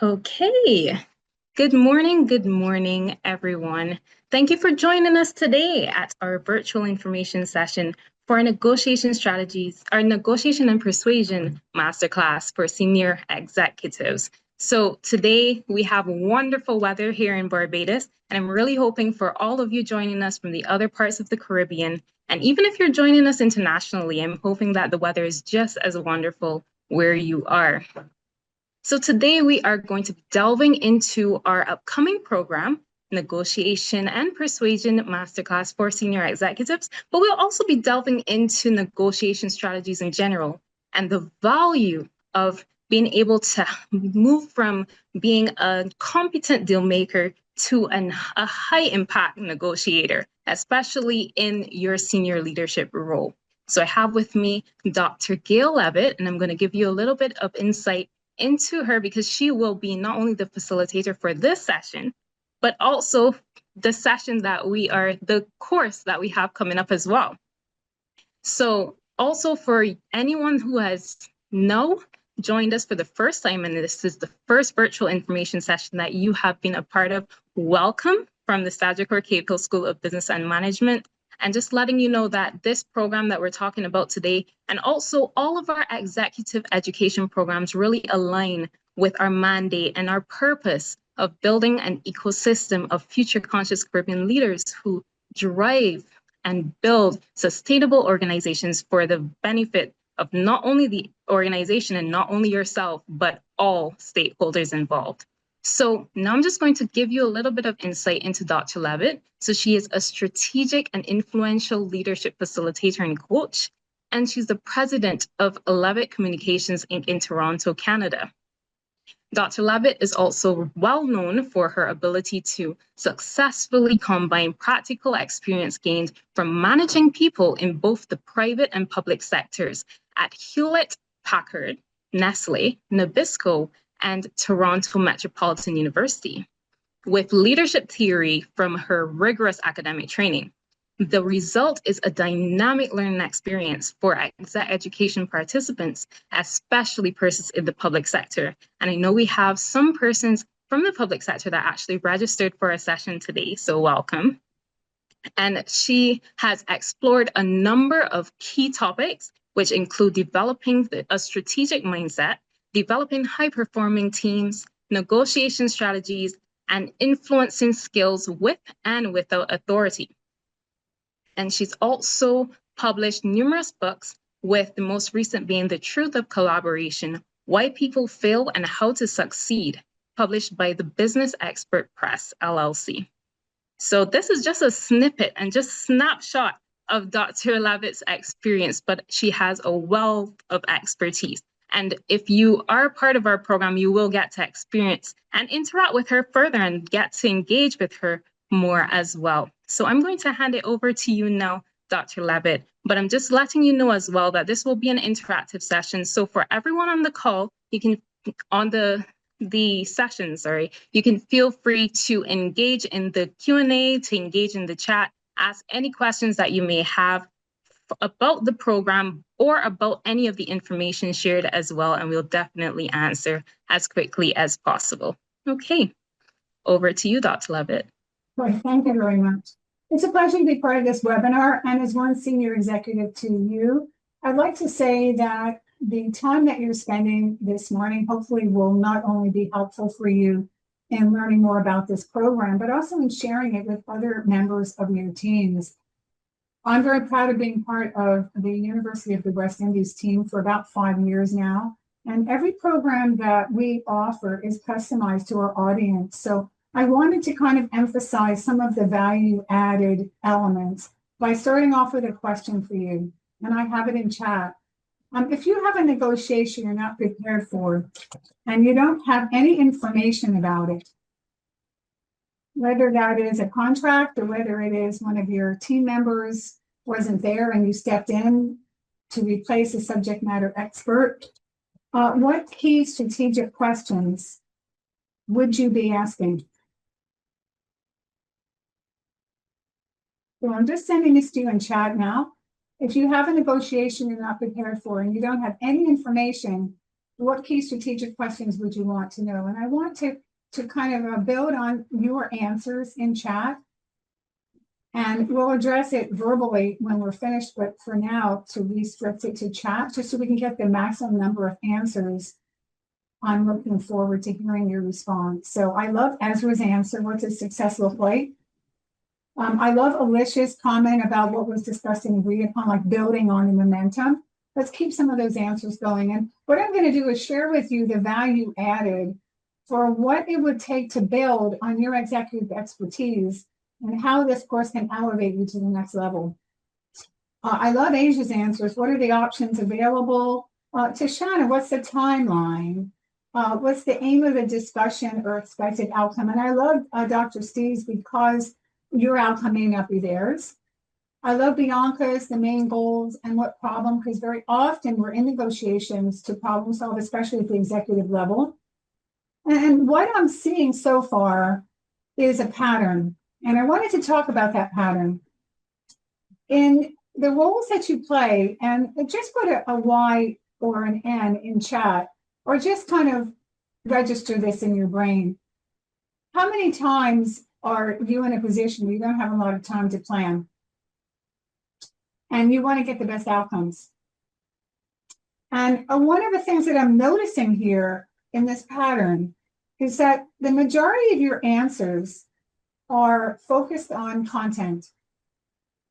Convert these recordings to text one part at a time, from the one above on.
Okay. Good morning, everyone. Thank you for joining us today at our virtual information session for our negotiation and persuasion masterclass for senior executives. So today we have wonderful weather here in Barbados, and I'm really hoping for all of you joining us from the other parts of the Caribbean. And even if you're joining us internationally, I'm hoping that the weather is just as wonderful where you are. So today we are going to be delving into our upcoming program, Negotiation and Persuasion Masterclass for Senior Executives, but we'll also be delving into negotiation strategies in general and the value of being able to move from being a competent deal maker to a high impact negotiator, especially in your senior leadership role. So I have with me Dr. Gail Levitt, and I'm going to give you a little bit of insight into her because she will be not only the facilitator for this session, but also the course that we have coming up as well. So also for anyone who has joined us for the first time, and this is the first virtual information session that you have been a part of, welcome from the Sagicor Cave Hill School of Business and Management. And just letting you know that this program that we're talking about today, and also all of our executive education programs, really align with our mandate and our purpose of building an ecosystem of future conscious Caribbean leaders who drive and build sustainable organizations for the benefit of not only the organization and not only yourself, but all stakeholders involved. So now I'm just going to give you a little bit of insight into Dr. Levitt. So she is a strategic and influential leadership facilitator and coach, and she's the president of Levitt Communications Inc. in Toronto, Canada. Dr. Levitt is also well known for her ability to successfully combine practical experience gained from managing people in both the private and public sectors at Hewlett-Packard, Nestlé, Nabisco, and Toronto Metropolitan University, with leadership theory from her rigorous academic training. The result is a dynamic learning experience for education participants, especially persons in the public sector. And I know we have some persons from the public sector that actually registered for a session today, so welcome. And she has explored a number of key topics, which include developing a strategic mindset, developing high-performing teams, negotiation strategies, and influencing skills with and without authority. And she's also published numerous books, with the most recent being The Truth of Collaboration, Why People Fail and How to Succeed, published by the Business Expert Press, LLC. So this is just a snippet and just snapshot of Dr. Levitt's experience, but she has a wealth of expertise. And if you are part of our program, you will get to experience and interact with her further and get to engage with her more as well. So I'm going to hand it over to you now, Dr. Levitt, but I'm just letting you know as well that this will be an interactive session. So for everyone on the call, you can, on the session, you can feel free to engage in the Q&A, to engage in the chat, ask any questions that you may have about the program or about any of the information shared as well, and we'll definitely answer as quickly as possible. Okay, over to you, Dr. Levitt. Right, thank you very much. It's a pleasure to be part of this webinar, and as one senior executive to you, I'd like to say that the time that you're spending this morning hopefully will not only be helpful for you in learning more about this program, but also in sharing it with other members of your teams. I'm very proud of being part of the University of the West Indies team for about 5 years now. And every program that we offer is customized to our audience. So I wanted to kind of emphasize some of the value added elements by starting off with a question for you. And I have it in chat. If you have a negotiation you're not prepared for, and you don't have any information about it, whether that is a contract or whether it is one of your team members wasn't there and you stepped in to replace a subject matter expert, what key strategic questions would you be asking? So I'm just sending this to you in chat now. If you have a negotiation you're not prepared for and you don't have any information what key strategic questions would you want to know? And I want to kind of build on your answers in chat. And we'll address it verbally when we're finished, but for now, to restrict it to chat, just so we can get the maximum number of answers. I'm looking forward to hearing your response. So I love Ezra's answer. What does success look like? I love Alicia's comment about what was discussed and agreed upon, like building on the momentum. Let's keep some of those answers going. And what I'm going to do is share with you the value added for what it would take to build on your executive expertise and how this course can elevate you to the next level. I love Asia's answers. What are the options available? To Shanna, what's the timeline? What's the aim of the discussion or expected outcome? And I love Dr. Steve's because your outcome may not be theirs. I love Bianca's, the main goals and what problem, because very often we're in negotiations to problem solve, especially at the executive level. And what I'm seeing so far is a pattern. And I wanted to talk about that pattern. In the roles that you play, and just put a Y or an N in chat, or just kind of register this in your brain. How many times are you in a position where you don't have a lot of time to plan and you want to get the best outcomes? And one of the things that I'm noticing here in this pattern is that the majority of your answers are focused on content,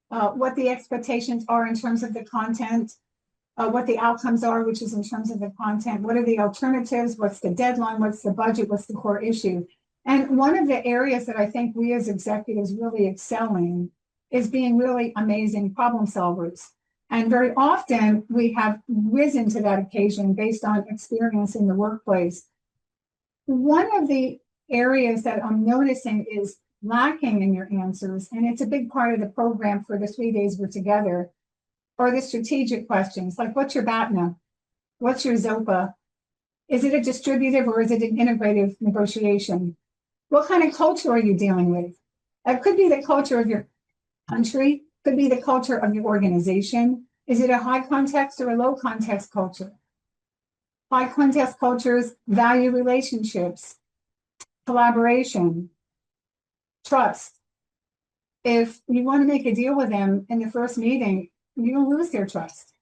what the expectations are in terms of the content, what the outcomes are, which is in terms of the content, what are the alternatives, what's the deadline, what's the budget, what's the core issue. And one of the areas that I think we as executives really excel in is being really amazing problem solvers. And very often we have risen to that occasion based on experience in the workplace. One of the areas that I'm noticing is lacking in your answers, and it's a big part of the program for the 3 days we're together, are the strategic questions, like what's your BATNA? What's your ZOPA? Is it a distributive or is it an integrative negotiation? What kind of culture are you dealing with? It could be the culture of your country, could be the culture of your organization. Is it a high context or a low context culture? High context cultures value relationships, collaboration, trust. If you want to make a deal with them in the first meeting, you'll lose their trust.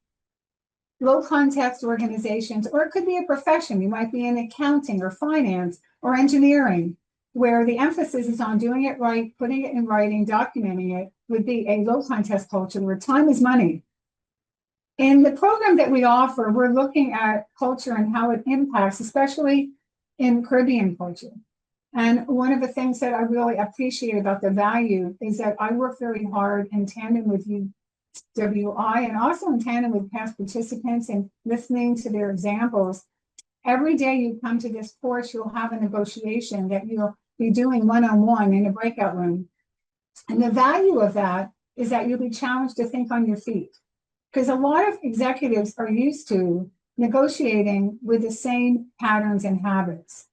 Low context organizations, or it could be a profession. You might be in accounting or finance or engineering, where the emphasis is on doing it right, putting it in writing, documenting it, would be a low context culture where time is money. In the program that we offer, we're looking at culture and how it impacts, especially in Caribbean culture. And one of the things that I really appreciate about the value is that I work very hard in tandem with UWI and also in tandem with past participants and listening to their examples. Every day you come to this course, you'll have a negotiation that you'll be doing one-on-one in a breakout room. And the value of that is that you'll be challenged to think on your feet. Because a lot of executives are used to negotiating with the same patterns and habits.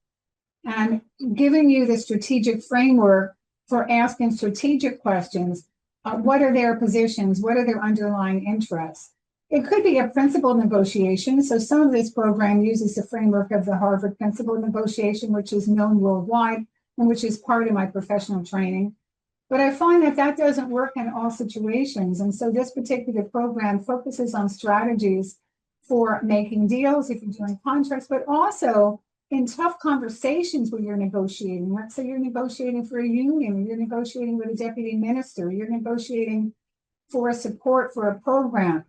And giving you the strategic framework for asking strategic questions, what are their positions? What are their underlying interests? It could be a principal negotiation. So some of this program uses the framework of the Harvard principal negotiation, which is known worldwide and which is part of my professional training. But I find that that doesn't work in all situations. And so this particular program focuses on strategies for making deals if you're doing contracts, but also in tough conversations where you're negotiating. Let's say you're negotiating for a union, or you're negotiating with a deputy minister, you're negotiating for support for a program.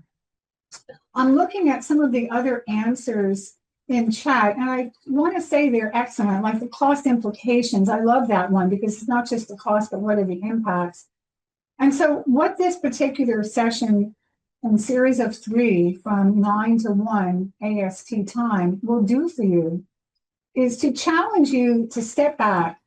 I'm looking at some of the other answers in chat, and I want to say they're excellent, like the cost implications. I love that one because it's not just the cost, but what are the impacts? And so what this particular session and series of 3 from 9 to 1 AST time will do for you is to challenge you to step back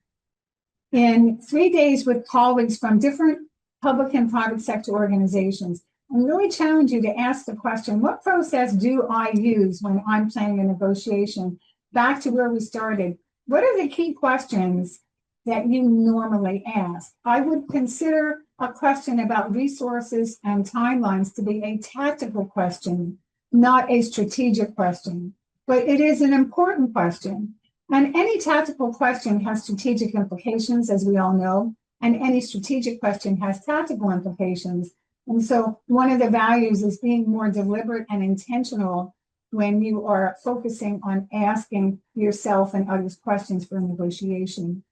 in 3 days with colleagues from different public and private sector organizations and really challenge you to ask the question, what process do I use when I'm planning a negotiation? Back to where we started. What are the key questions that you normally ask? I would consider a question about resources and timelines to be a tactical question, not a strategic question. but it is an important question. And any tactical question has strategic implications, as we all know, and any strategic question has tactical implications. And so one of the values is being more deliberate and intentional when you are focusing on asking yourself and others questions for negotiation.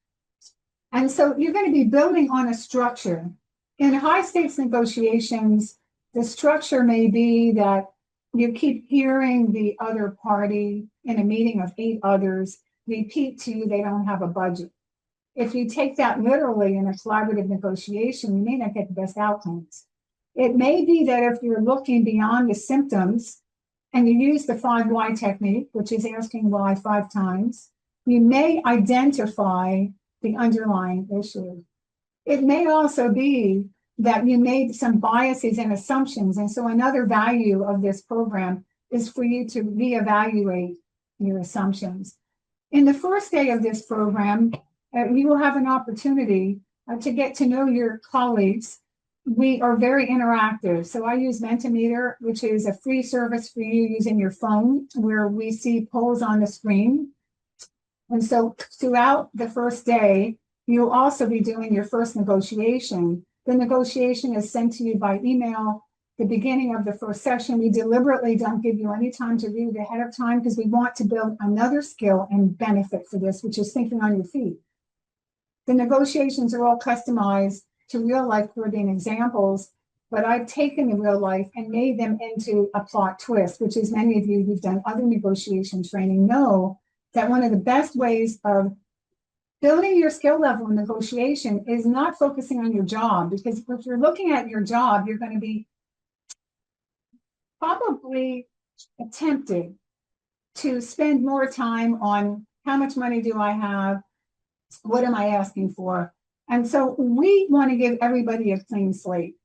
And so you're going to be building on a structure. In high stakes negotiations, the structure may be that you keep hearing the other party in a meeting of 8 others repeat to you they don't have a budget. If you take that literally in a collaborative negotiation, you may not get the best outcomes. It may be that if you're looking beyond the symptoms and you use the 5 why technique, which is asking why 5 times, you may identify the underlying issue. It may also be that you made some biases and assumptions. And so another value of this program is for you to reevaluate your assumptions. In the first day of this program, you will have an opportunity to get to know your colleagues. We are very interactive. So I use Mentimeter, which is a free service for you using your phone, where we see polls on the screen. And so throughout the first day, you'll also be doing your first negotiation. The negotiation is sent to you by email. The beginning of the first session, we deliberately don't give you any time to read it ahead of time because we want to build another skill and benefit for this, which is thinking on your feet. The negotiations are all customized to real life Caribbean examples, but I've taken the real life and made them into a plot twist, which is many of you who've done other negotiation training know that one of the best ways of building your skill level in negotiation is not focusing on your job, because if you're looking at your job, you're going to be probably tempted to spend more time on how much money do I have, what am I asking for? And so we want to give everybody a clean slate.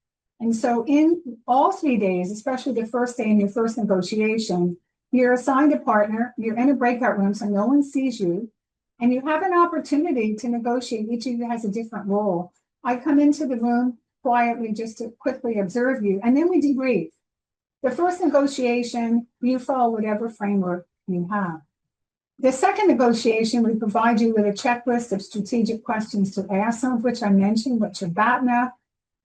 And so in all 3 days, especially the first day in your first negotiation, you're assigned a partner, you're in a breakout room so no one sees you, and you have an opportunity to negotiate. Each of you has a different role. I come into the room quietly just to quickly observe you, and then we debrief. The first negotiation, you follow whatever framework you have. The second negotiation, we provide you with a checklist of strategic questions to ask, some of which I mentioned. What's your BATNA?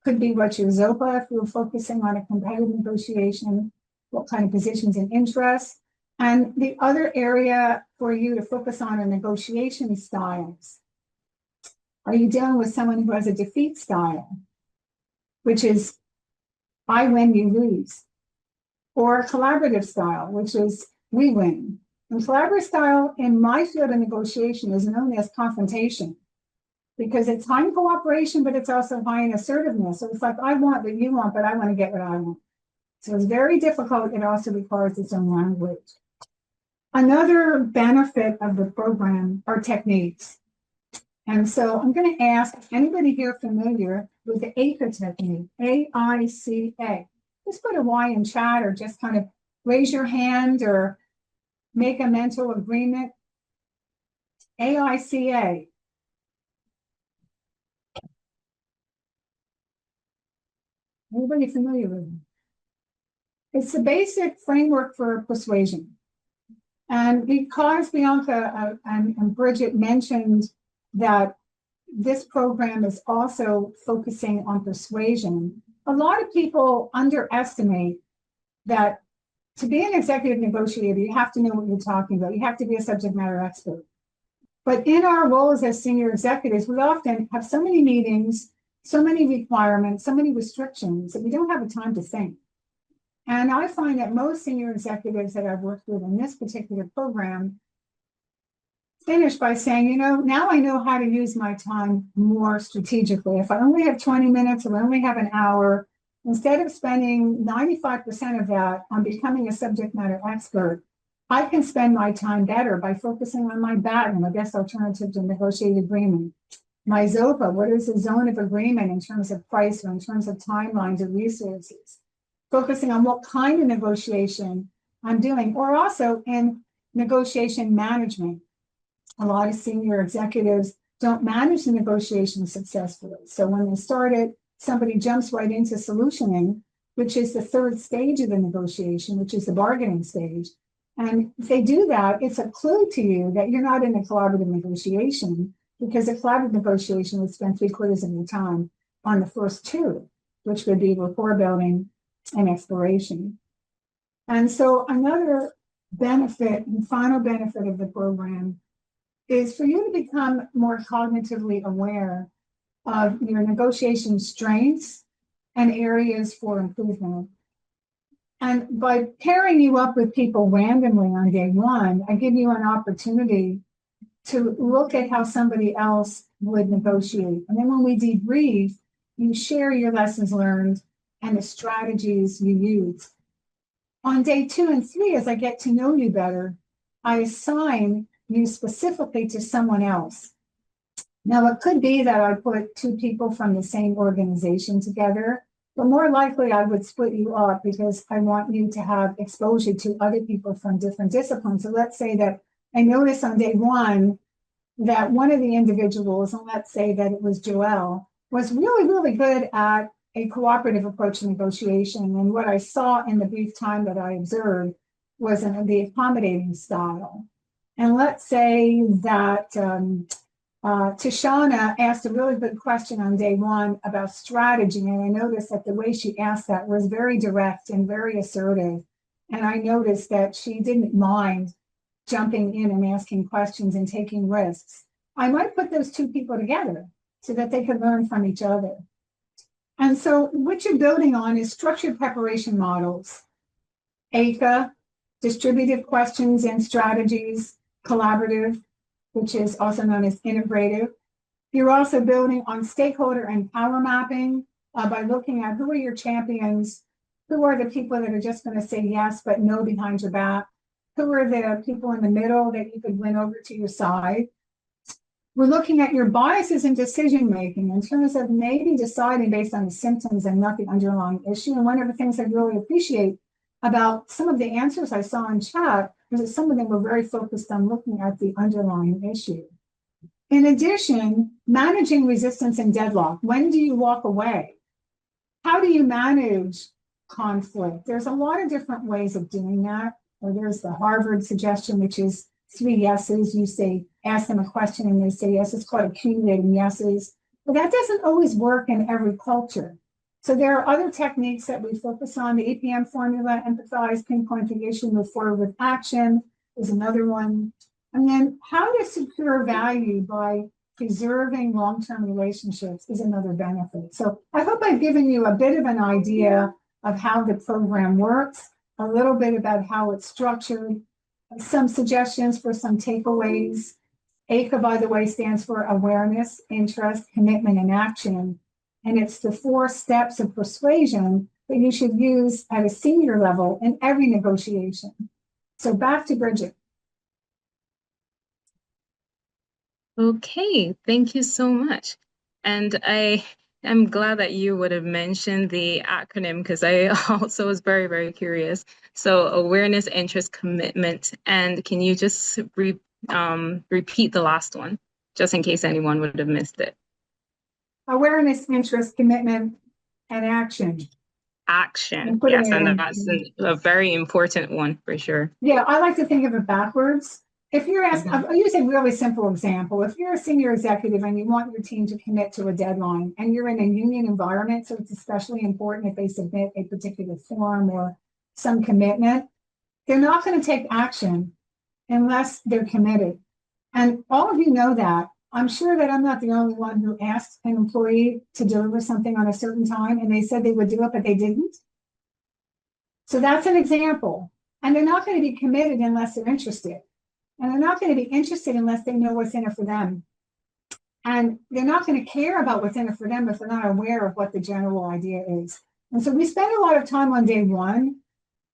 Could be what's your ZOPA if you're focusing on a competitive negotiation, what kind of positions and interests. And the other area for you to focus on are negotiation styles. Are you dealing with someone who has a defeat style, which is I win, you lose? Or a collaborative style, which is we win. And collaborative style in my field of negotiation is known as confrontation, because it's high in cooperation, but it's also high in assertiveness. So it's like, I want what you want, but I want to get what I want. So it's very difficult. It also requires its own language. Another benefit of the program are techniques. And so I'm going to ask if anybody here familiar with the AICA technique, A-I-C-A. Just put a Y in chat, or just kind of raise your hand or make a mental agreement. AICA. Everybody familiar with it? It's the basic framework for persuasion. And because Bianca and Bridget mentioned that this program is also focusing on persuasion, a lot of people underestimate that to be an executive negotiator, you have to know what you're talking about. You have to be a subject matter expert. But in our roles as senior executives, we often have so many meetings, so many requirements, so many restrictions that we don't have the time to think. And I find that most senior executives that I've worked with in this particular program finish by saying, you know, now I know how to use my time more strategically. If I only have 20 minutes or only have an hour, instead of spending 95% of that on becoming a subject matter expert, I can spend my time better by focusing on my BATN, the best alternative to negotiated agreement. My ZOPA, what is the zone of agreement in terms of price or in terms of timelines or resources? Focusing on what kind of negotiation I'm doing, or also in negotiation management. A lot of senior executives don't manage the negotiation successfully. So when they start it, somebody jumps right into solutioning, which is the third stage of the negotiation, which is the bargaining stage. And if they do that, it's a clue to you that you're not in a collaborative negotiation, because a collaborative negotiation would spend 3/4 of your time on the first two, which would be rapport building and exploration. And so another benefit and final benefit of the program is for you to become more cognitively aware of your negotiation strengths and areas for improvement. And by pairing you up with people randomly on day one, I give you an opportunity to look at how somebody else would negotiate. And then when we debrief, you share your lessons learned and the strategies you use. On day 2 and 3, as I get to know you better, I assign you specifically to someone else. Now, it could be that I put 2 people from the same organization together, but more likely I would split you up because I want you to have exposure to other people from different disciplines. So let's say that I notice on day 1 that one of the individuals, and let's say that it was Joelle, was really, really good at a cooperative approach to negotiation. And what I saw in the brief time that I observed was the accommodating style. And let's say that Tishana asked a really good question on day 1 about strategy. And I noticed that the way she asked that was very direct and very assertive. And I noticed that she didn't mind jumping in and asking questions and taking risks. I might put those 2 people together so that they could learn from each other. And so what you're building on is structured preparation models, AICA, distributive questions and strategies, collaborative, which is also known as integrative. You're also building on stakeholder and power mapping by looking at who are your champions, who are the people that are just going to say yes but no behind your back, who are the people in the middle that you could win over to your side. We're looking at your biases in decision-making in terms of maybe deciding based on the symptoms and not the underlying issue. And one of the things I really appreciate about some of the answers I saw in chat was that some of them were very focused on looking at the underlying issue. In addition, managing resistance and deadlock. When do you walk away? How do you manage conflict? There's a lot of different ways of doing that. Or there's the Harvard suggestion, which is 3 yeses. You say, ask them a question and they say yes. It's called accumulating yeses. But that doesn't always work in every culture. So there are other techniques that we focus on. The APM formula, empathize, pinpoint the issue, move forward with action is another one. And then how to secure value by preserving long-term relationships is another benefit. So I hope I've given you a bit of an idea of how the program works, a little bit about how it's structured, some suggestions for some takeaways. AICA, by the way, stands for awareness, interest, commitment, and action. And it's the 4 steps of persuasion that you should use at a senior level in every negotiation. So back to Bridget. Okay, thank you so much. And I am glad that you would have mentioned the acronym because I also was very, very curious. So awareness, interest, commitment. And can you just repeat the last one, just in case anyone would have missed it? Awareness, interest, commitment, and action. Action, yes, and that's a very important one for sure. Yeah, I like to think of it backwards. If you're asking, I'll use a really simple example. If you're a senior executive and you want your team to commit to a deadline and you're in a union environment, so it's especially important if they submit a particular form or some commitment, they're not going to take action unless they're committed. And all of you know that. I'm sure that I'm not the only one who asked an employee to deliver something on a certain time and they said they would do it, but they didn't. So that's an example. And they're not going to be committed unless they're interested. And they're not going to be interested unless they know what's in it for them. And they're not going to care about what's in it for them if they're not aware of what the general idea is. And so we spend a lot of time on day 1,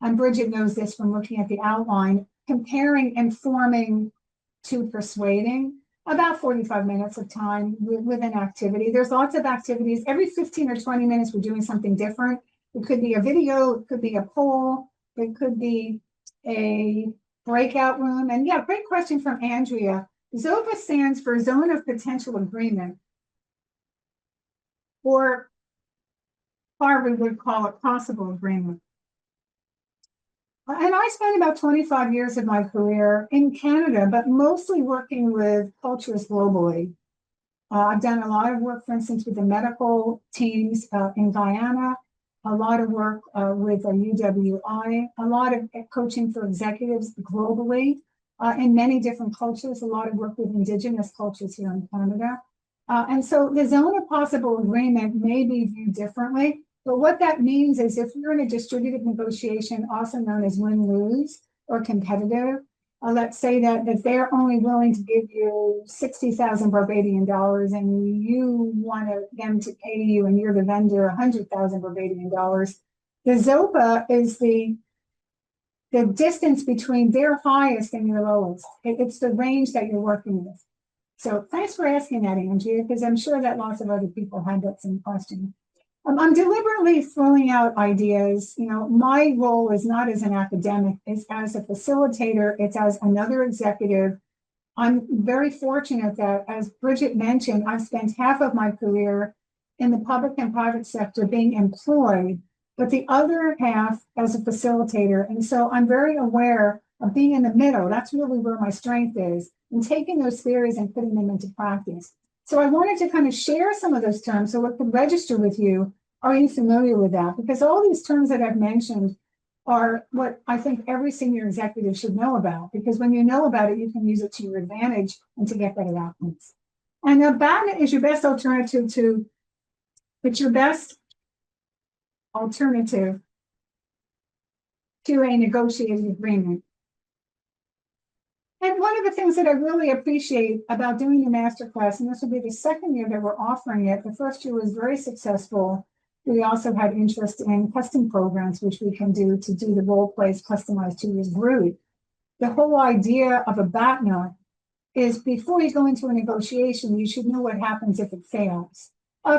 and Bridget knows this from looking at the outline, comparing informing to persuading. About 45 minutes of time with an activity. There's lots of activities. Every 15 or 20 minutes, we're doing something different. It could be a video, it could be a poll, it could be a breakout room. And yeah, great question from Andrea. ZOPA stands for Zone of Potential Agreement, or Harvard would call it possible agreement. And I spent about 25 years of my career in Canada, but mostly working with cultures globally. I've done a lot of work, for instance, with the medical teams in Guyana, a lot of work with UWI, a lot of coaching for executives globally in many different cultures, a lot of work with Indigenous cultures here in Canada. And so the zone of possible agreement may be viewed differently. But what that means is if you're in a distributed negotiation, also known as win-lose or competitive, let's say that they're only willing to give you 60,000 Barbadian dollars and you want them to pay you and you're the vendor 100,000 Barbadian dollars. The ZOPA is the distance between their highest and your lowest. It's the range that you're working with. So thanks for asking that, Angie, because I'm sure that lots of other people had that same question. I'm deliberately throwing out ideas. You know, my role is not as an academic, it's as a facilitator, it's as another executive. I'm very fortunate that, as Bridget mentioned, I've spent half of my career in the public and private sector being employed, but the other half as a facilitator. And so I'm very aware of being in the middle. That's really where my strength is, and taking those theories and putting them into practice. So I wanted to kind of share some of those terms so it could register with you. Are you familiar with that? Because all these terms that I've mentioned are what I think every senior executive should know about, because when you know about it, you can use it to your advantage and to get better outcomes. And now BATNA is your best alternative to, it's your best alternative to a negotiated agreement. And one of the things that I really appreciate about doing the masterclass, and this will be the second year that we're offering it, the first year was very successful. We also had interest in custom programs, which we can do to do the role plays customized to your group. The whole idea of a BATNA is before you go into a negotiation, you should know what happens if it fails.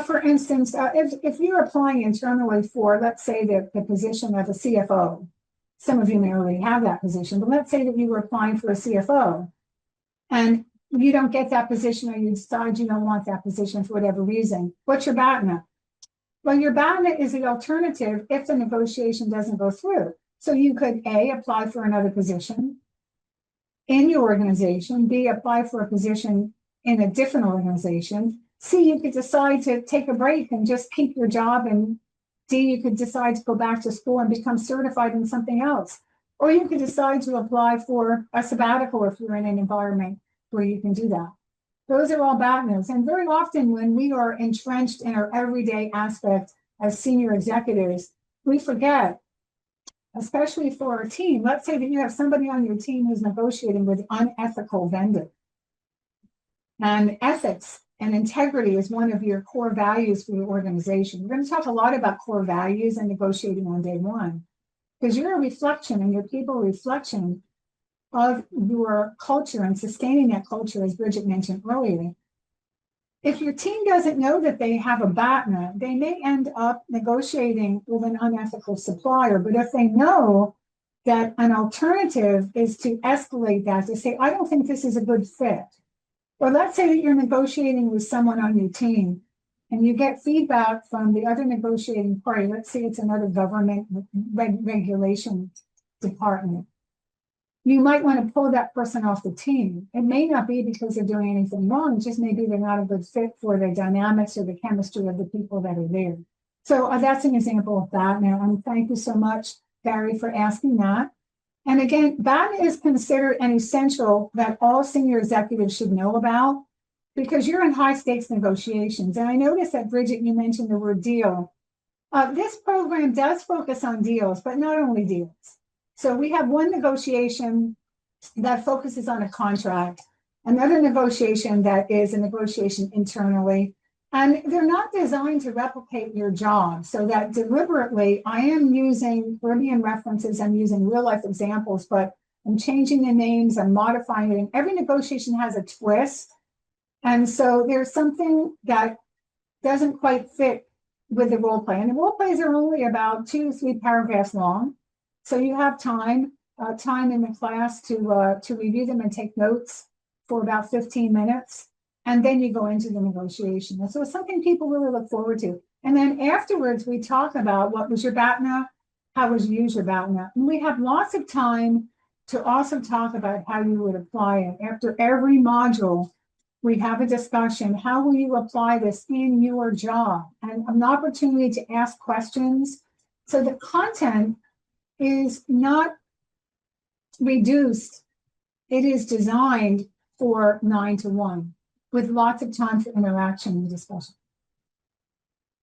For instance, if you're applying internally for, let's say, the position of a CFO, some of you may already have that position, but let's say that you were applying for a CFO and you don't get that position, or you decide you don't want that position for whatever reason. What's your BATNA? Well, your BATNA is the alternative if the negotiation doesn't go through. So you could A, apply for another position in your organization, B, apply for a position in a different organization, C, you could decide to take a break and just keep your job, and D, you could decide to go back to school and become certified in something else. Or you could decide to apply for a sabbatical if you're in an environment where you can do that. Those are all BATNAs. And very often when we are entrenched in our everyday aspect as senior executives, we forget, especially for our team. Let's say that you have somebody on your team who's negotiating with unethical vendor. And ethics and integrity is one of your core values for your organization. We're going to talk a lot about core values and negotiating on day one, because you're a reflection and your people a reflection of your culture and sustaining that culture, as Bridget mentioned earlier. If your team doesn't know that they have a BATNA, they may end up negotiating with an unethical supplier. But if they know that an alternative is to escalate that, to say, I don't think this is a good fit. Or let's say that you're negotiating with someone on your team and you get feedback from the other negotiating party. Let's say it's another government regulation department. You might want to pull that person off the team. It may not be because they're doing anything wrong. It just maybe they're not a good fit for the dynamics or the chemistry of the people that are there. So that's an example of that. Now, thank you so much, Barry, for asking that. And again, that is considered an essential that all senior executives should know about, because you're in high stakes negotiations. And I noticed that, Bridget, you mentioned the word deal. This program does focus on deals, but not only deals. So we have one negotiation that focuses on a contract, another negotiation that is a negotiation internally, and they're not designed to replicate your job. So that deliberately, I am using Caribbean references, I'm using real life examples, but I'm changing the names, I'm modifying it, and every negotiation has a twist. And so there's something that doesn't quite fit with the role play. And the role plays are only about 2 to 3 paragraphs long. So you have time in the class to review them and take notes for about 15 minutes. And then you go into the negotiation. And so it's something people really look forward to. And then afterwards, we talk about what was your BATNA, how would you use your BATNA? And we have lots of time to also talk about how you would apply it. After every module, we have a discussion. How will you apply this in your job? And an opportunity to ask questions. So the content is not reduced. It is designed for 9 to 1 with lots of time for interaction and discussion.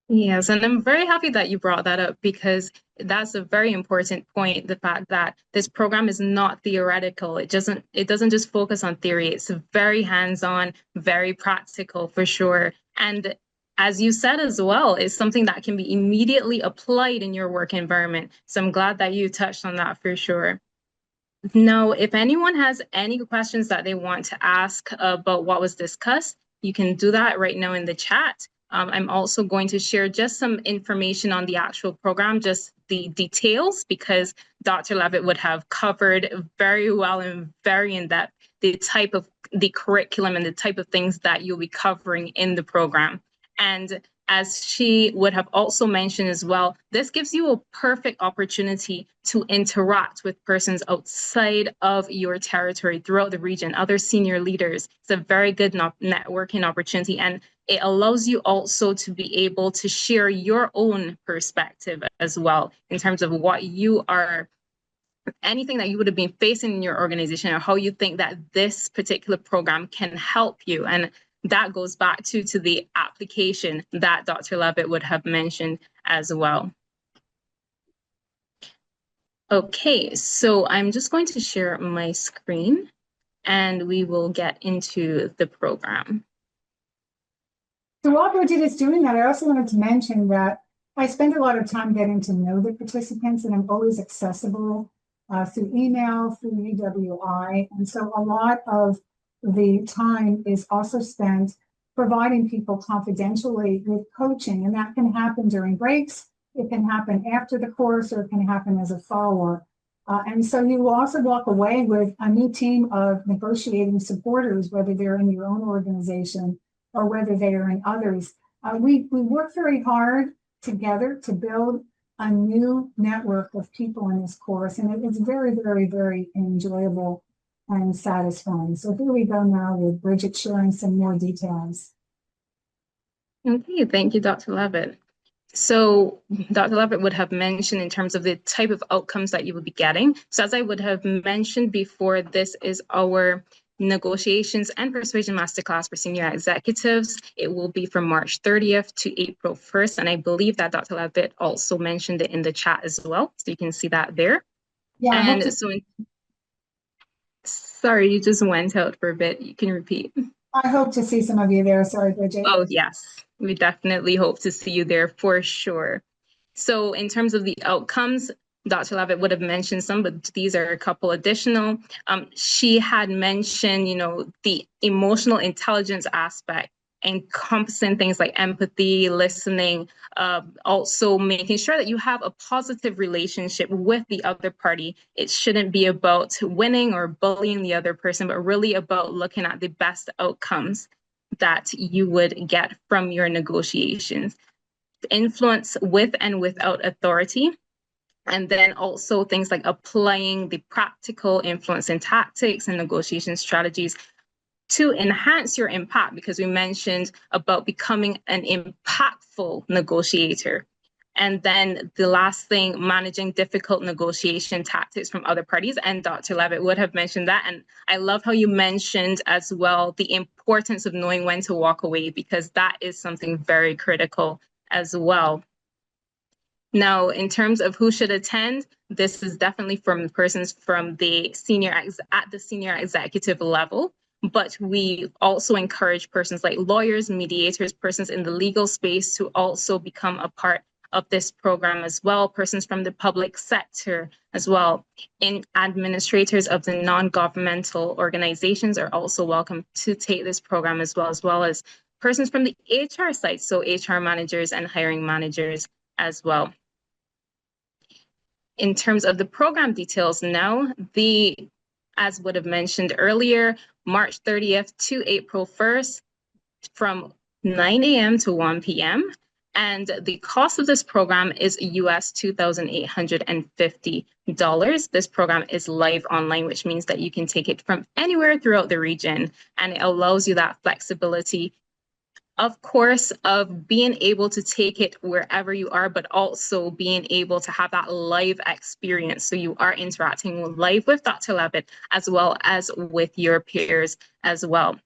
Yes, and I'm very happy that you brought that up, because that's a very important point, the fact that this program is not theoretical. It doesn't just focus on theory. It's very hands-on, very practical for sure. And as you said as well, it's something that can be immediately applied in your work environment. So I'm glad that you touched on that for sure. Now, if anyone has any questions that they want to ask about what was discussed, you can do that right now in the chat. I'm also going to share just some information on the actual program, just the details, because Dr. Levitt would have covered very well and very in depth the curriculum and the type of things that you'll be covering in the program. And as she would have also mentioned as well, this gives you a perfect opportunity to interact with persons outside of your territory throughout the region, other senior leaders. It's a very good networking opportunity, and it allows you also to be able to share your own perspective as well in terms of what you are, anything that you would have been facing in your organization, or how you think that this particular program can help you. And that goes back to the application that Dr. Levitt would have mentioned as well. Okay, so I'm just going to share my screen and we will get into the program. So while Bridget is doing that, I also wanted to mention that I spend a lot of time getting to know the participants, and I'm always accessible through email, through UWI. And so a lot of the time is also spent providing people confidentially with coaching, and that can happen during breaks, it can happen after the course, or it can happen as a follow-up. And so you will also walk away with a new team of negotiating supporters, whether they're in your own organization or whether they are in others. We work very hard together to build a new network of people in this course, and it's very, very, very enjoyable and satisfying. So here we go now with Bridget sharing some more details. Okay, thank you, Dr. Levitt. So Dr. Levitt would have mentioned in terms of the type of outcomes that you will be getting. So as I would have mentioned before, this is our Negotiations and Persuasion Masterclass for Senior Executives. It will be from March 30th to April 1st. And I believe that Dr. Levitt also mentioned it in the chat as well. So you can see that there. Yeah. And so sorry, you just went out for a bit. You can repeat. I hope to see some of you there. Sorry, Bridget. Oh, yes. We definitely hope to see you there for sure. So in terms of the outcomes, Dr. Levitt would have mentioned some, but these are a couple additional. She had mentioned, the emotional intelligence aspect, encompassing things like empathy, listening, also making sure that you have a positive relationship with the other party. It shouldn't be about winning or bullying the other person, but really about looking at the best outcomes that you would get from your negotiations. Influence with and without authority. And then also things like applying the practical influence and tactics and negotiation strategies to enhance your impact, because we mentioned about becoming an impactful negotiator. And then the last thing, managing difficult negotiation tactics from other parties. And Dr. Levitt would have mentioned that. And I love how you mentioned as well the importance of knowing when to walk away, because that is something very critical as well. Now, in terms of who should attend, this is definitely from persons from the senior executive level, but we also encourage persons like lawyers, mediators, persons in the legal space to also become a part of this program as well, persons from the public sector as well. And administrators of the non-governmental organizations are also welcome to take this program as well as persons from the HR side, so HR managers and hiring managers as well. In terms of the program details now, as would have mentioned earlier, March 30th to April 1st from 9 a.m. to 1 p.m. And the cost of this program is US $2,850. This program is live online, which means that you can take it from anywhere throughout the region, and it allows you that flexibility, of course, of being able to take it wherever you are, but also being able to have that live experience. So you are interacting live with Dr. Levitt as well as with your peers as well.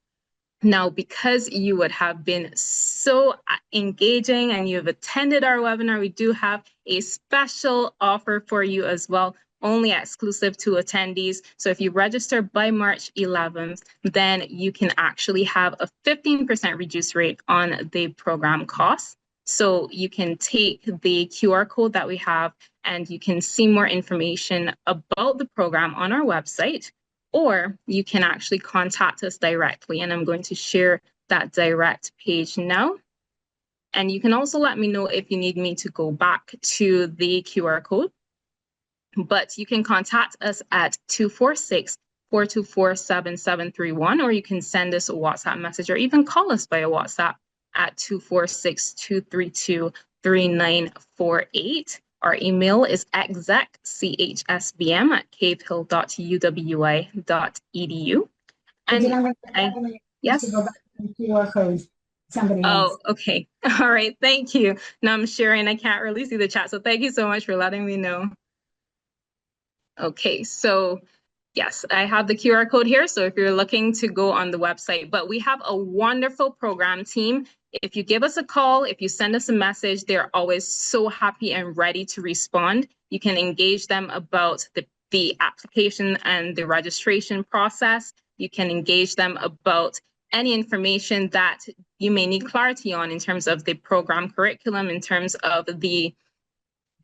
Now, because you would have been so engaging and you've attended our webinar, we do have a special offer for you as well, only exclusive to attendees. So if you register by March 11th, then you can actually have a 15% reduced rate on the program costs. So you can take the QR code that we have and you can see more information about the program on our website, or you can actually contact us directly. And I'm going to share that direct page now. And you can also let me know if you need me to go back to the QR code. But you can contact us at 246-424-7731, or you can send us a WhatsApp message or even call us via WhatsApp at 246-232-3948. Our email is execchsbm@cavehill.uwi.edu. And yes. Somebody else. Oh, okay. All right. Thank you. Now I'm sharing. I can't really see the chat. So thank you so much for letting me know. Okay. So yes, I have the QR code here. So if you're looking to go on the website, but we have a wonderful program team. If you give us a call, if you send us a message, they're always so happy and ready to respond. You can engage them about the application and the registration process. You can engage them about any information that you may need clarity on in terms of the program curriculum, in terms of the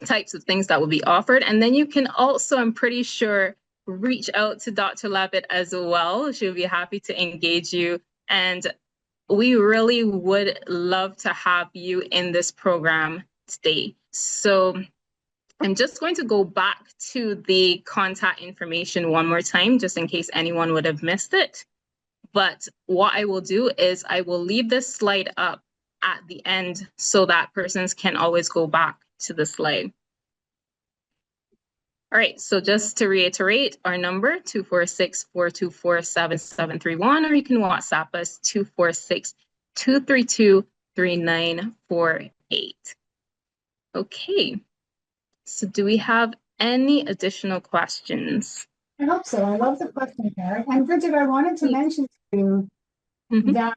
types of things that will be offered. And then you can also, I'm pretty sure, reach out to Dr. Levitt as well. She'll be happy to engage you. And we really would love to have you in this program today. So I'm just going to go back to the contact information one more time, just in case anyone would have missed it. But what I will do is I will leave this slide up at the end so that persons can always go back to the slide. All right, so just to reiterate, our number 246-424-7731, or you can WhatsApp us 246-232-3948. Okay, so do we have any additional questions? I hope so. I love the question, Karen. And Bridget, I wanted to mention to you that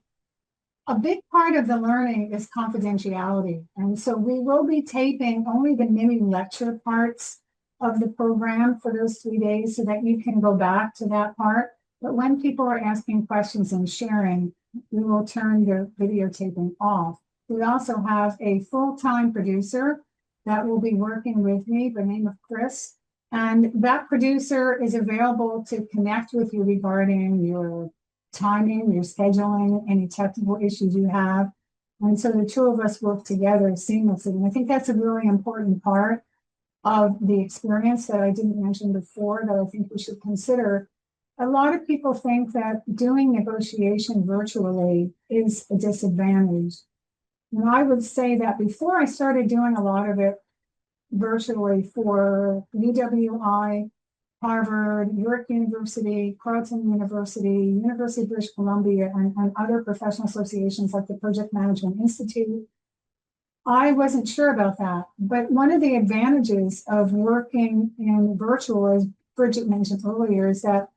a big part of the learning is confidentiality. And so we will be taping only the mini lecture parts of the program for those 3 days so that you can go back to that part. But when people are asking questions and sharing, we will turn the videotaping off. We also have a full-time producer that will be working with me by the name of Chris. And that producer is available to connect with you regarding your timing, your scheduling, any technical issues you have. And so the two of us work together seamlessly. And I think that's a really important part of the experience that I didn't mention before that I think we should consider. A lot of people think that doing negotiation virtually is a disadvantage. And I would say that before I started doing a lot of it virtually for UWI, Harvard, York University, Carleton University, University of British Columbia, and other professional associations like the Project Management Institute, I wasn't sure about that. But one of the advantages of working in virtual, as Bridget mentioned earlier, is that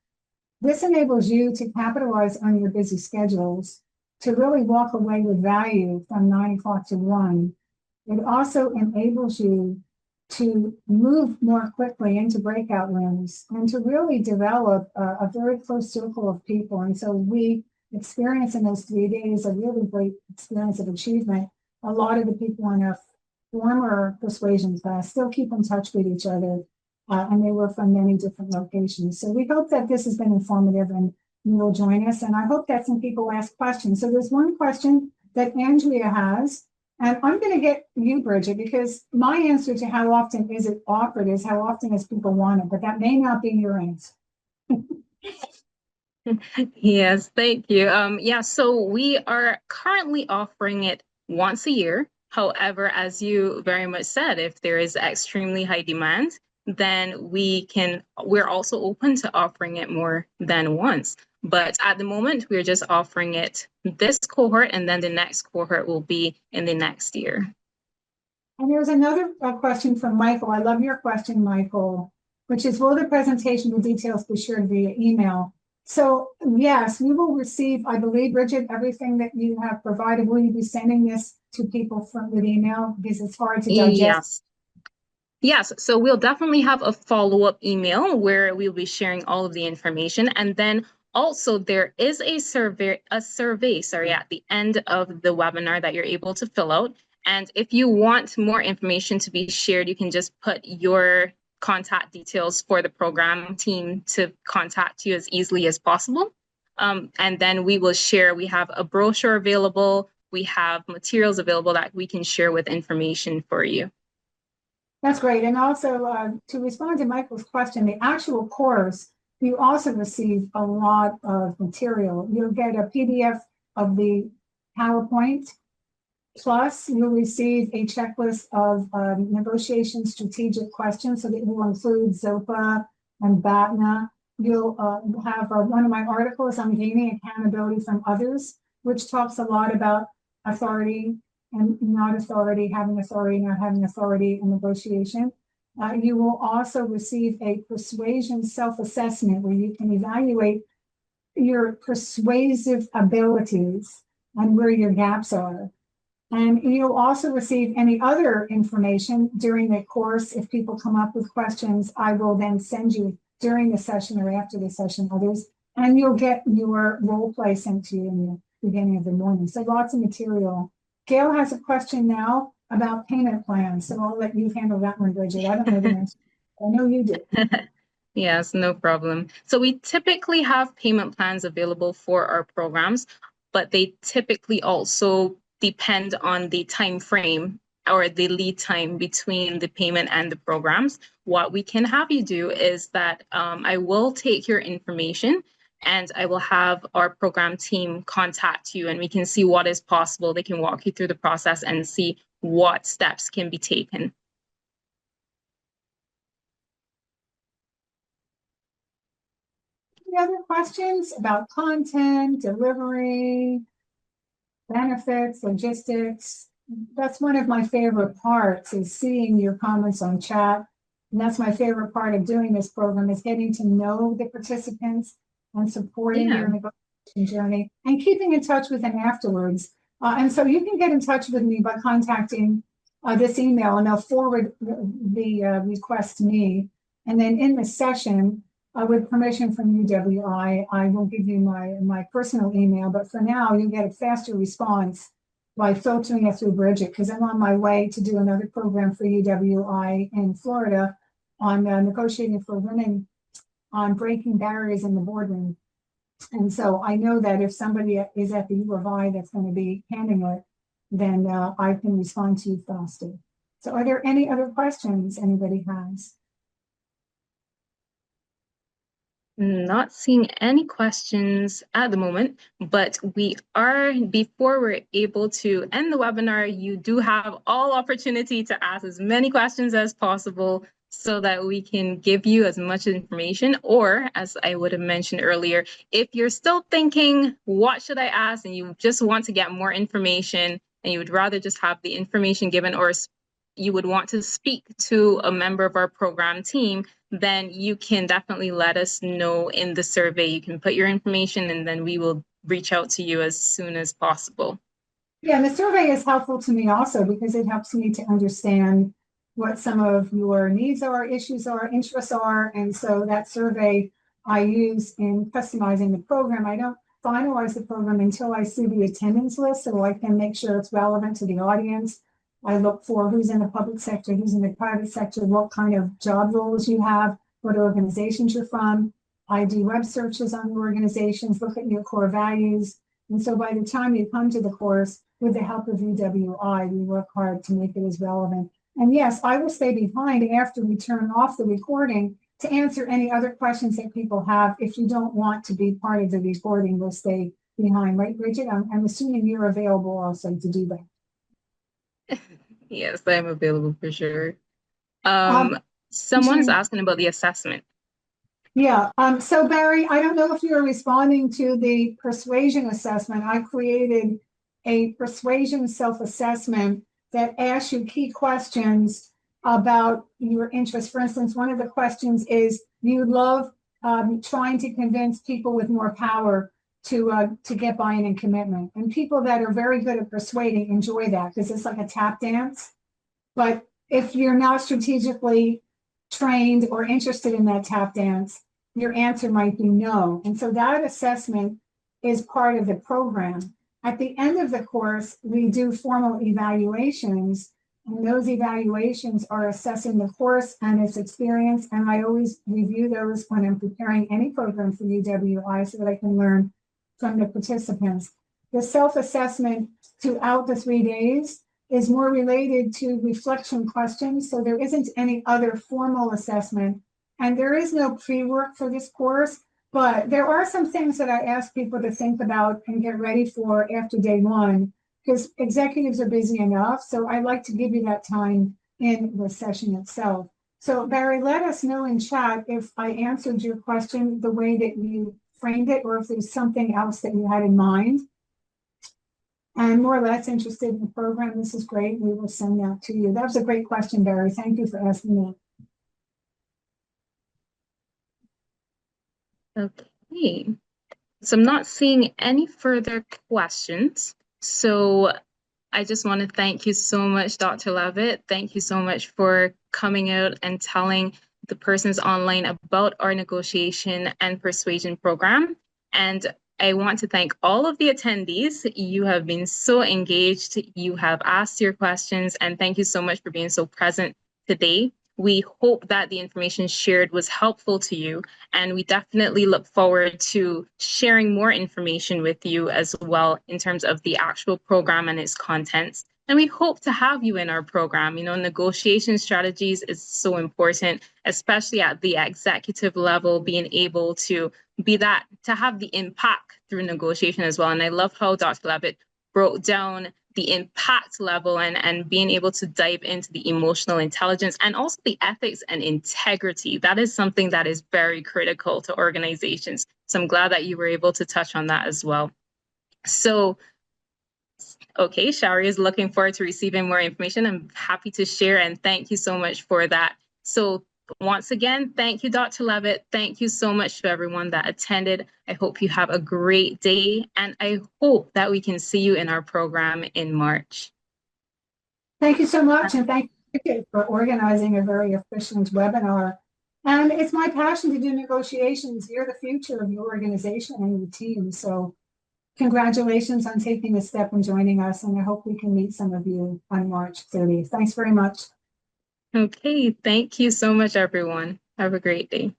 this enables you to capitalize on your busy schedules, to really walk away with value from 9 o'clock to 1. It also enables you to move more quickly into breakout rooms and to really develop a very close circle of people. And so we experience in those 3 days a really great experience of achievement. A lot of the people in our former persuasion class still keep in touch with each other, and they were from many different locations. So we hope that this has been informative and you will join us. And I hope that some people ask questions. So there's one question that Andrea has. And I'm going to get you, Bridget, because my answer to how often is it offered is how often as people want it, but that may not be your answer. Yes, thank you. Yeah, so we are currently offering it once a year. However, as you very much said, if there is extremely high demand, then we're also open to offering it more than once. But at the moment, we're just offering it this cohort, and then the next cohort will be in the next year. And there's another question from Michael. I love your question, Michael, which is, will the presentation with details be shared via email? So yes, we will receive, I believe, Bridget, everything that you have provided. Will you be sending this to people with email, because it's hard to digest? Yes, so we'll definitely have a follow-up email where we'll be sharing all of the information. And then also there is a survey, at the end of the webinar that you're able to fill out. And if you want more information to be shared, you can just put your contact details for the program team to contact you as easily as possible. And then we will share, we have a brochure available, we have materials available that we can share with information for you. That's great. And also to respond to Michael's question, the actual course, you also receive a lot of material. You'll get a PDF of the PowerPoint, plus you'll receive a checklist of negotiation strategic questions, so that will include ZOPA and BATNA. You'll have one of my articles on gaining accountability from others, which talks a lot about authority and not authority, having authority, not having authority in negotiation. You will also receive a persuasion self-assessment where you can evaluate your persuasive abilities and where your gaps are. And you'll also receive any other information during the course. If people come up with questions, I will then send you during the session or after the session others, and you'll get your role play sent to you in the beginning of the morning. So lots of material. Gail has a question now about payment plans, so I'll let you handle that one, Bridget. I don't know the answer. I know you do. Yes, no problem. So we typically have payment plans available for our programs, but they typically also depend on the time frame or the lead time between the payment and the programs. What we can have you do is that I will take your information and I will have our program team contact you, and we can see what is possible. They can walk you through the process and see what steps can be taken. Any other questions about content, delivery, benefits, logistics? That's one of my favorite parts, is seeing your comments on chat. And that's my favorite part of doing this program, is getting to know the participants and supporting your negotiation journey and keeping in touch with them afterwards. And so you can get in touch with me by contacting this email, and I'll forward the request to me. And then in the session, with permission from UWI, I will give you my personal email. But for now, you get a faster response by filtering it through Bridget, because I'm on my way to do another program for UWI in Florida on negotiating for women on breaking barriers in the boardroom. And so I know that if somebody is at the U of I that's going to be handling it, then I can respond to you faster. So are there any other questions anybody has? Not seeing any questions at the moment, but before we're able to end the webinar, you do have all opportunity to ask as many questions as possible so that we can give you as much information. Or, as I would have mentioned earlier, if you're still thinking, what should I ask? And you just want to get more information and you would rather just have the information given, or you would want to speak to a member of our program team, then you can definitely let us know in the survey. You can put your information and then we will reach out to you as soon as possible. Yeah, and the survey is helpful to me also because it helps me to understand what some of your needs are, issues are, interests are. And so that survey I use in customizing the program. I don't finalize the program until I see the attendance list, so I can make sure it's relevant to the audience. I look for who's in the public sector, who's in the private sector, what kind of job roles you have, what organizations you're from. I do web searches on organizations, look at your core values. And so by the time you come to the course, with the help of UWI, we work hard to make it as relevant. And yes, I will stay behind after we turn off the recording to answer any other questions that people have. If you don't want to be part of the recording, we'll stay behind, right, Bridget? I'm assuming you're available also to do that. Yes, I'm available for sure. Um, Someone's asking about the assessment. Yeah, so Barry, I don't know if you're responding to the persuasion assessment. I created a persuasion self-assessment that asks you key questions about your interests. For instance, one of the questions is, you love trying to convince people with more power to get buy-in and commitment. And people that are very good at persuading enjoy that because it's like a tap dance. But if you're not strategically trained or interested in that tap dance, your answer might be no. And so that assessment is part of the program. At the end of the course, we do formal evaluations, and those evaluations are assessing the course and its experience. And I always review those when I'm preparing any program for UWI so that I can learn from the participants. The self-assessment throughout the 3 days is more related to reflection questions. So there isn't any other formal assessment. And there is no pre-work for this course, but there are some things that I ask people to think about and get ready for after day one, because executives are busy enough. So I like to give you that time in the session itself. So Barry, let us know in chat if I answered your question the way that you framed it, or if there's something else that you had in mind. And more or less interested in the program, this is great. We will send that to you. That was a great question, Barry. Thank you for asking that. Okay, so I'm not seeing any further questions. So I just want to thank you so much, Dr. Levitt. Thank you so much for coming out and telling the persons online about our negotiation and persuasion program. And I want to thank all of the attendees. You have been so engaged. You have asked your questions, and thank you so much for being so present today. We hope that the information shared was helpful to you, and we definitely look forward to sharing more information with you as well in terms of the actual program and its contents. And we hope to have you in our program. You know, negotiation strategies is so important, especially at the executive level, being able to be that, to have the impact through negotiation as well. And I love how Dr. Levitt broke down the impact level and being able to dive into the emotional intelligence and also the ethics and integrity. That is something that is very critical to organizations. So I'm glad that you were able to touch on that as well. So, okay, Shari is looking forward to receiving more information. I'm happy to share, and thank you so much for that. So once again, thank you, Dr. Levitt. Thank you so much to everyone that attended. I hope you have a great day, and I hope that we can see you in our program in March. Thank you so much, and thank you for organizing a very efficient webinar. And it's my passion to do negotiations. You're the future of your organization and your team. So congratulations on taking the step and joining us, and I hope we can meet some of you on March 30th. Thanks very much. Okay, thank you so much, everyone. Have a great day.